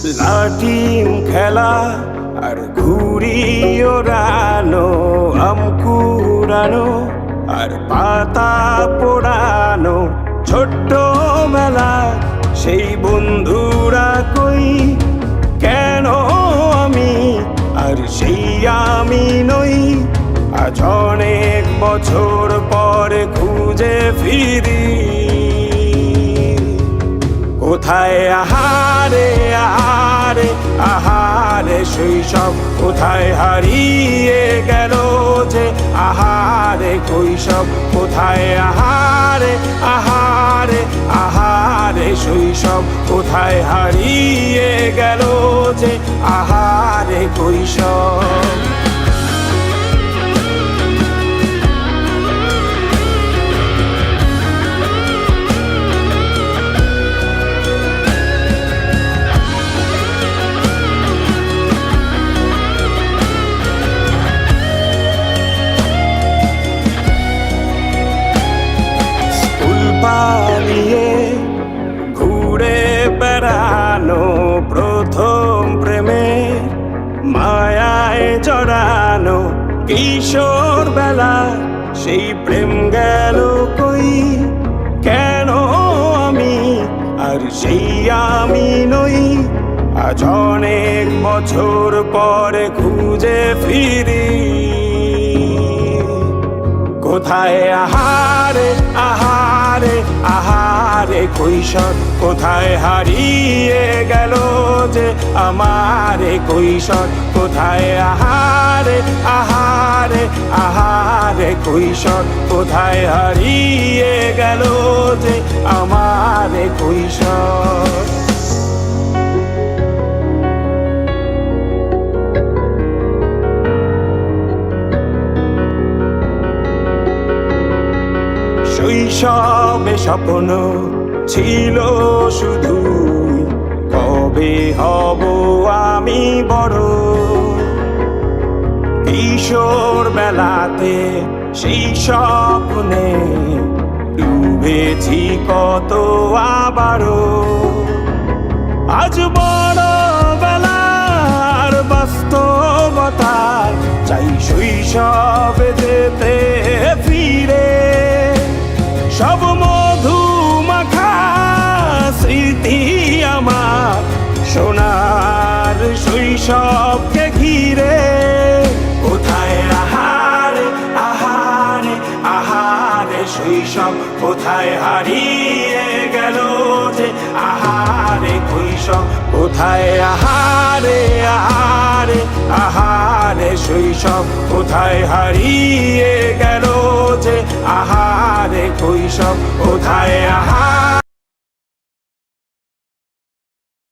লাটিম খেলা আর ঘুড়ি ওড়ানো, আম কুড়ানো আর পাতা পোড়ানো, ছোট্ট মেলা সেই বন্ধুরা কই, কেন আমি আর সেই আমি নই। আজ অনেক বছর পরে খুঁজে ফিরি, কোথায় আহারে আহারে আহারে শৈশব, কোথায় হারিয়ে গেল যে আহারে কৈশব, কোথায় আহারে আহারে আহারে শৈশব, কোথায় হারিয়ে গেল যে আহারে কৈশব। পালিয়ে ঘুরে বেড়ানো, প্রথম প্রেমে মায়ায় জড়ানো, কিশোর বেলা সেই প্রেম গেল কই, কেন আমি আর সেই আমি নই। আজ অনেক বছর পরে খুঁজে ফিরি, কোথায় আহারে আহারে আহারে কৈশোর, কোথায় হারিয়ে গেল যে আমারে কৈশোর, কোথায় আহারে আহারে আহারে কৈশোর, কোথায় হারিয়ে গেল যে আমারে কৈশোর। শৈশবে স্বপ্ন ছিল শুধু, কবে হব আমি বড়। কিশোর বেলাতে সেই স্বপ্নে ডুবেছি কত আবারও, আজ বড় বেলার বাস্তবতার চাই শৈশবে যেতে ফিরে। সব মধু মাখা স্মৃতি আমার সোনার শৈশবকে ঘিরে, কোথায় আহারে আহারে আহারে শৈশব, কোথায় হারিয়ে গেল যে আহারে কৈশোর, কোথায় আহারে আহারে আহারে শৈশব, কোথায় হারিয়ে গেল যে আহারে কৈশোর, কোথায় আহারে।